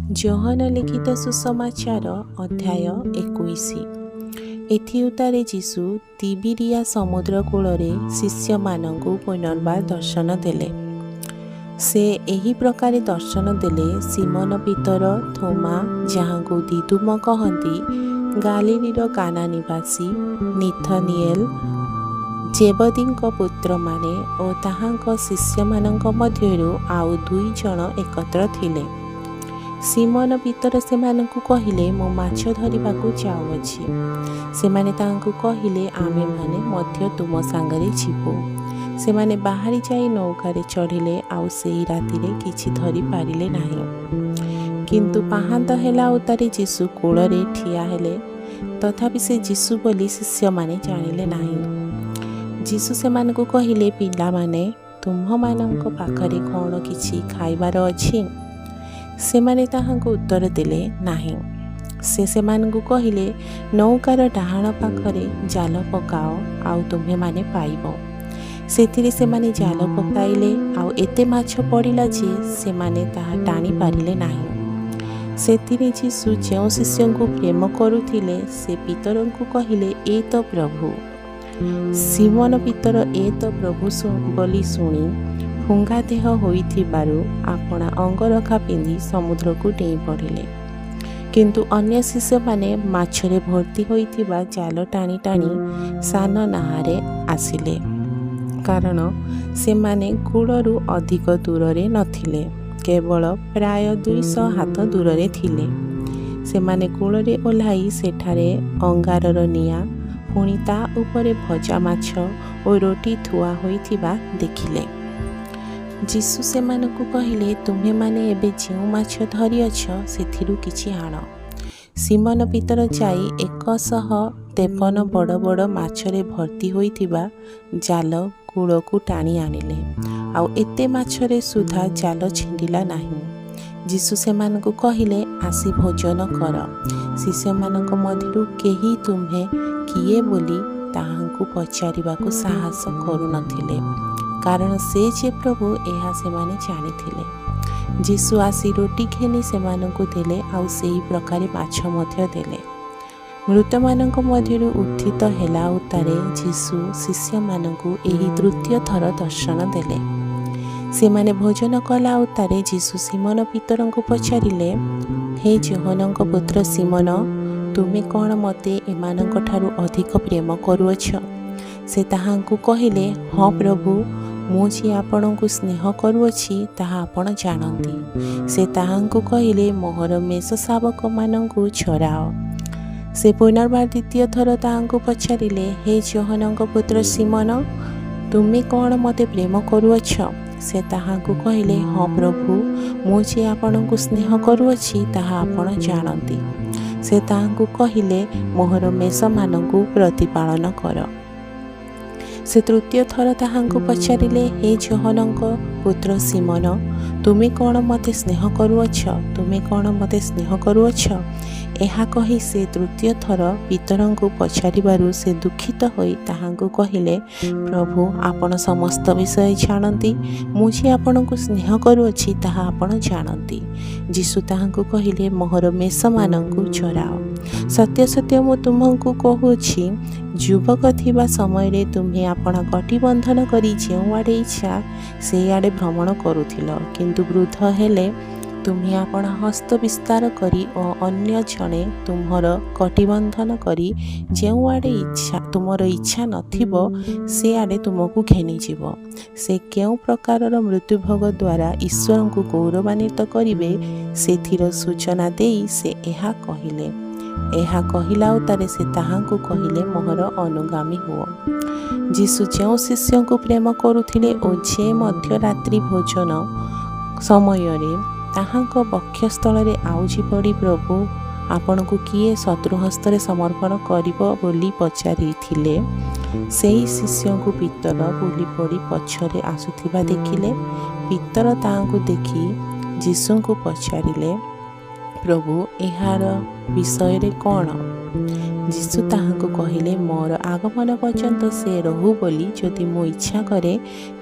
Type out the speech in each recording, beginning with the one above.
ଯୋହନ ଲିଖିତ ସୁସମାଚାର ଅଧ୍ୟାୟ 21। ଏଥି ଉତ୍ତାରେ ଯୀଶୁ ତିବିରିଆ ସମୁଦ୍ର କୂଳରେ ଶିଷ୍ୟମାନଙ୍କୁ ପୁନର୍ବାର ଦର୍ଶନ ଦେଲେ। ସେ ଏହି ପ୍ରକାରେ ଦର୍ଶନ ଦେଲେ, ସିମୋନ ପିତର, ଥୋମା ଯାହାଙ୍କୁ ଦିଦୁମ କହନ୍ତି, ଗାଲିଲୀର କାନା ନିବାସୀ ନିଥନିଏଲ, ଜେବଦୀଙ୍କ ପୁତ୍ରମାନେ ଓ ତାହାଙ୍କ ଶିଷ୍ୟମାନଙ୍କ ମଧ୍ୟରୁ ଆଉ 2 ଜଣ ଏକତ୍ର ଥିଲେ। ସିମୋନ ପିତର ସେମାନଙ୍କୁ କହିଲେ, ମୁଁ ମାଛ ଧରିବାକୁ ଯାଉଅଛି। ସେମାନେ ତାହାଙ୍କୁ କହିଲେ, ଆମେମାନେ ମଧ୍ୟ ତୁମ ସାଙ୍ଗରେ ଯିବୁ। ସେମାନେ ବାହାରି ଯାଇ ନୌକାରେ ଚଢ଼ିଲେ, ଆଉ ସେହି ରାତିରେ କିଛି ଧରି ପାରିଲେ ନାହିଁ। କିନ୍ତୁ ପାହାନ୍ତା ହେଲା ଉତ୍ତାରେ ଯୀଶୁ କୂଳରେ ଠିଆ ହେଲେ, ତଥାପି ସେ ଯୀଶୁ ବୋଲି ଶିଷ୍ୟମାନେ ଜାଣିଲେ ନାହିଁ। ଯୀଶୁ ସେମାନଙ୍କୁ କହିଲେ, ପିଲାମାନେ, ତୁମ୍ଭମାନଙ୍କ ପାଖରେ କ'ଣ କିଛି ଖାଇବାର ଅଛି? ସେମାନେ ତାହାଙ୍କୁ ଉତ୍ତର ଦେଲେ, ନାହିଁ। ସେ ସେମାନଙ୍କୁ କହିଲେ, ନୌକାର ଡାହାଣ ପାଖରେ ଜାଲ ପକାଅ, ଆଉ ତୁମ୍ଭେମାନେ ପାଇବ। ସେଥିରେ ସେମାନେ ଜାଲ ପକାଇଲେ, ଆଉ ଏତେ ମାଛ ପଡ଼ିଲା ଯେ ସେମାନେ ତାହା ଟାଣି ପାରିଲେ ନାହିଁ। ସେଥିରେ ଯୀଶୁ ଯେଉଁ ଶିଷ୍ୟଙ୍କୁ ପ୍ରେମ କରୁଥିଲେ, ସେ ପିତରଙ୍କୁ କହିଲେ, ଏ ତ ପ୍ରଭୁ। ସିମୋନ ପିତର ଏ ତ ପ୍ରଭୁ ବୋଲି ଶୁଣି ଫୁଙ୍ଗା ଦେହ ହୋଇଥିବାରୁ ଆପଣା ଅଙ୍ଗରଖା ପିନ୍ଧି ସମୁଦ୍ରକୁ ଡେଇଁ ପଡ଼ିଲେ। କିନ୍ତୁ ଅନ୍ୟ ଶିଷ୍ୟମାନେ ମାଛରେ ଭର୍ତ୍ତି ହୋଇଥିବା ଜାଲ ଟାଣି ଟାଣି ସାନ ନାହାରେ ଆସିଲେ, କାରଣ ସେମାନେ କୂଳରୁ ଅଧିକ ଦୂରରେ ନଥିଲେ, କେବଳ ପ୍ରାୟ 200 ହାତ ଦୂରରେ ଥିଲେ। ସେମାନେ କୂଳରେ ଓହ୍ଲାଇ ସେଠାରେ ଅଙ୍ଗାରର ନିଆଁ, ପୁଣି ତା ଉପରେ ଭଜା ମାଛ ଓ ରୋଟି ଥୁଆ ହୋଇଥିବା ଦେଖିଲେ। ଯୀଶୁ ସେମାନଙ୍କୁ କହିଲେ, ତୁମ୍ଭେମାନେ ଏବେ ଯେଉଁ ମାଛ ଧରିଅଛ, ସେଥିରୁ କିଛି ଆଣ। ସିମୋନ ପିତର ଯାଇ 153 ବଡ଼ ବଡ଼ ମାଛରେ ଭର୍ତ୍ତି ହୋଇଥିବା ଜାଲ କୂଳକୁ ଟାଣି ଆଣିଲେ, ଆଉ ଏତେ ମାଛରେ ସୁଦ୍ଧା ଜାଲ ଛିଣ୍ଡିଲା ନାହିଁ। ଯୀଶୁ ସେମାନଙ୍କୁ କହିଲେ, ଆସି ଭୋଜନ କର। ଶିଷ୍ୟମାନଙ୍କ ମଧ୍ୟରୁ କେହି ତୁମ୍ଭେ କିଏ ବୋଲି ତାହାଙ୍କୁ ପଚାରିବାକୁ ସାହସ କରୁନଥିଲେ, କାରଣ ସେ ଯେ ପ୍ରଭୁ ଏହା ସେମାନେ ଜାଣିଥିଲେ। ଯୀଶୁ ଆସି ରୋଟି ଘେନି ସେମାନଙ୍କୁ ଦେଲେ, ଆଉ ସେହି ପ୍ରକାରେ ମାଛ ମଧ୍ୟ ଦେଲେ। ମୃତମାନଙ୍କ ମଧ୍ୟରୁ ଉତ୍ଥିତ ହେଲା ଉତ୍ତାରେ ଯୀଶୁ ଶିଷ୍ୟମାନଙ୍କୁ ଏହି 3ୟ ଥର ଦର୍ଶନ ଦେଲେ। ସେମାନେ ଭୋଜନ କଲା ଉତ୍ତାରେ ଯୀଶୁ ସିମୋନ ପିତରଙ୍କୁ ପଚାରିଲେ, ହେ ଯୋହନଙ୍କ ପୁତ୍ର ସିମୋନ, ତୁମେ କ'ଣ ମୋତେ ଏମାନଙ୍କଠାରୁ ଅଧିକ ପ୍ରେମ କରୁଅଛ? ସେ ତାହାଙ୍କୁ କହିଲେ, ହଁ ପ୍ରଭୁ, ମୁଁ ଯେ ଆପଣଙ୍କୁ ସ୍ନେହ କରୁଅଛି ତାହା ଆପଣ ଜାଣନ୍ତି। ସେ ତାହାଙ୍କୁ କହିଲେ, ମୋହର ମେଷ ଶାବକମାନଙ୍କୁ ଚରାଅ। ସେ ପୁନର୍ବାର 2ୟ ଥର ତାହାଙ୍କୁ ପଚାରିଲେ, ହେ ଯୋହନଙ୍କ ପୁତ୍ର ସିମୋନ, ତୁମେ କ'ଣ ମୋତେ ପ୍ରେମ କରୁଅଛ? ସେ ତାହାଙ୍କୁ କହିଲେ, ହଁ ପ୍ରଭୁ, ମୁଁ ଯେ ଆପଣଙ୍କୁ ସ୍ନେହ କରୁଅଛି ତାହା ଆପଣ ଜାଣନ୍ତି। ସେ ତାହାଙ୍କୁ କହିଲେ, ମୋହର ମେଷମାନଙ୍କୁ ପ୍ରତିପାଳନ କର। ସେ 3ୟ ଥର ତାହାଙ୍କୁ ପଚାରିଲେ, ହେ ଯୋହନଙ୍କ ପୁତ୍ର ସିମୋନ, ତୁମେ କ'ଣ ମୋତେ ସ୍ନେହ କରୁଅଛ? ତୁମେ କ'ଣ ମୋତେ ସ୍ନେହ କରୁଅଛ? ଏହା କହି ସେ 3ୟ ଥର ପିତରଙ୍କୁ ପଚାରିବାରୁ ସେ ଦୁଃଖିତ ହୋଇ ତାହାଙ୍କୁ କହିଲେ, ପ୍ରଭୁ, ଆପଣ ସମସ୍ତ ବିଷୟ ଜାଣନ୍ତି। ମୁଁ ଯେ ଆପଣଙ୍କୁ ସ୍ନେହ କରୁଅଛି ତାହା ଆପଣ ଜାଣନ୍ତି। ଯୀଶୁ ତାହାଙ୍କୁ କହିଲେ, ମୋହର ମେଷମାନଙ୍କୁ ଚରାଅ। ସତ୍ୟ ସତ୍ୟ ମୁଁ ତୁମକୁ କହୁଅଛି, ଯୁବକ ଥିବା ସମୟରେ ତୁମ୍ଭେ ଆପଣା କଟିବନ୍ଧନ କରି ଯେଉଁଆଡ଼େ ଇଚ୍ଛା ସେଇଆଡ଼େ ଭ୍ରମଣ କରୁଥିଲ, କିନ୍ତୁ ବୃଦ୍ଧ ହେଲେ ତୁମ୍ଭେ ଆପଣା ହସ୍ତ ବିସ୍ତାର କରି ଓ ଅନ୍ୟ ଜଣେ ତୁମ୍ଭର କଟିବନ୍ଧନ କରି ଯେଉଁଆଡ଼େ ତୁମର ଇଚ୍ଛା ନଥିବ ସେଆଡ଼େ ତୁମକୁ ଘେନିଯିବ। ସେ କେଉଁ ପ୍ରକାରର ମୃତ୍ୟୁଭୋଗ ଦ୍ୱାରା ଈଶ୍ୱରଙ୍କୁ ଗୌରବାନ୍ୱିତ କରିବେ, ସେଥିର ସୂଚନା ଦେଇ ସେ ଏହା କହିଲେ। ଏହା କହିଲା ଉତ୍ତାରେ ସେ ତାହାଙ୍କୁ କହିଲେ, ମୋହର ଅନୁଗାମୀ ହୁଅ। ଯୀଶୁ ଯେଉଁ ଶିଷ୍ୟଙ୍କୁ ପ୍ରେମ କରୁଥିଲେ ଓ ଯେ ମଧ୍ୟରାତ୍ରି ଭୋଜନ ସମୟରେ ତାହାଙ୍କ ବକ୍ଷସ୍ଥଳରେ ଆଉଜି ପଡ଼ି, ପ୍ରଭୁ, ଆପଣଙ୍କୁ କିଏ ଶତ୍ରୁ ହସ୍ତରେ ସମର୍ପଣ କରିବ ବୋଲି ପଚାରିଥିଲେ, ସେହି ଶିଷ୍ୟଙ୍କୁ ପିତର ବୁଲି ପଡ଼ି ପଛରେ ଆସୁଥିବା ଦେଖିଲେ। ପିତର ତାହାଙ୍କୁ ଦେଖି ଯୀଶୁଙ୍କୁ ପଚାରିଲେ, ପ୍ରଭୁ, ଏହାର ବିଷୟରେ କ'ଣ? ଯୀଶୁ ତାହାଙ୍କୁ କହିଲେ, ମୋର ଆଗମନ ପର୍ଯ୍ୟନ୍ତ ସେ ରହୁ ବୋଲି ଯଦି ମୁଁ ଇଚ୍ଛା କରେ,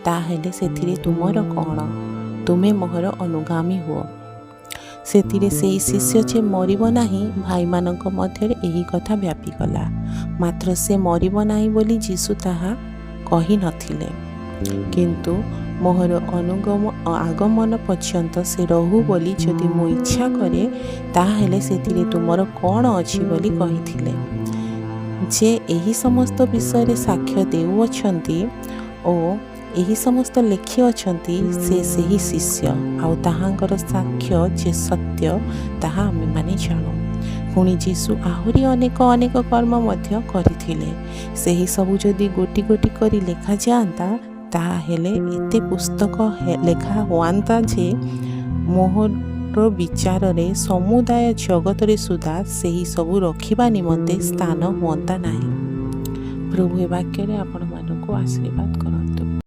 ତାହେଲେ ସେଥିରେ ତୁମର କ'ଣ? ତୁମେ ମୋହର ଅନୁଗାମୀ ହୁଅ। ସେଥିରେ ସେହି ଶିଷ୍ୟ ଯେ ମରିବ ନାହିଁ, ଭାଇମାନଙ୍କ ମଧ୍ୟରେ ଏହି କଥା ବ୍ୟାପିଗଲା। ମାତ୍ର ସେ ମରିବ ନାହିଁ ବୋଲି ଯୀଶୁ ତାହା କହିନଥିଲେ, କିନ୍ତୁ ମୋର ଆଗମନ ପର୍ଯ୍ୟନ୍ତ ସେ ରହୁ ବୋଲି ଯଦି ମୁଁ ଇଚ୍ଛା କରେ, ତାହେଲେ ସେଥିରେ ତୁମର କ'ଣ ଅଛି ବୋଲି କହିଥିଲେ। ଯେ ଏହି ସମସ୍ତ ବିଷୟରେ ସାକ୍ଷ୍ୟ ଦେଉଅଛନ୍ତି ଓ ଏହି ସମସ୍ତ ଲେଖିଅଛନ୍ତି, ସେ ସେହି ଶିଷ୍ୟ, ଆଉ ତାହାଙ୍କର ସାକ୍ଷ୍ୟ ଯେ ସତ୍ୟ, ତାହା ଆମେମାନେ ଜାଣୁ। ପୁଣି ଯୀଶୁ ଆହୁରି ଅନେକ ଅନେକ କର୍ମ ମଧ୍ୟ କରିଥିଲେ। ସେହି ସବୁ ଯଦି ଗୋଟି ଗୋଟି କରି ଲେଖାଯାଆନ୍ତା, ତାହେଲେ ଏତେ ପୁସ୍ତକ ଲେଖା ହୁଅନ୍ତା ଯେ ମୋହର ବିଚାରରେ ସମୁଦାୟ ଜଗତରେ ସୁଦ୍ଧା ସେହି ସବୁ ରଖିବା ନିମନ୍ତେ ସ୍ଥାନ ହୁଅନ୍ତା ନାହିଁ। ପ୍ରଭୁ ଏ ବାକ୍ୟରେ ଆପଣମାନଙ୍କୁ ଆଶୀର୍ବାଦ କରନ୍ତୁ।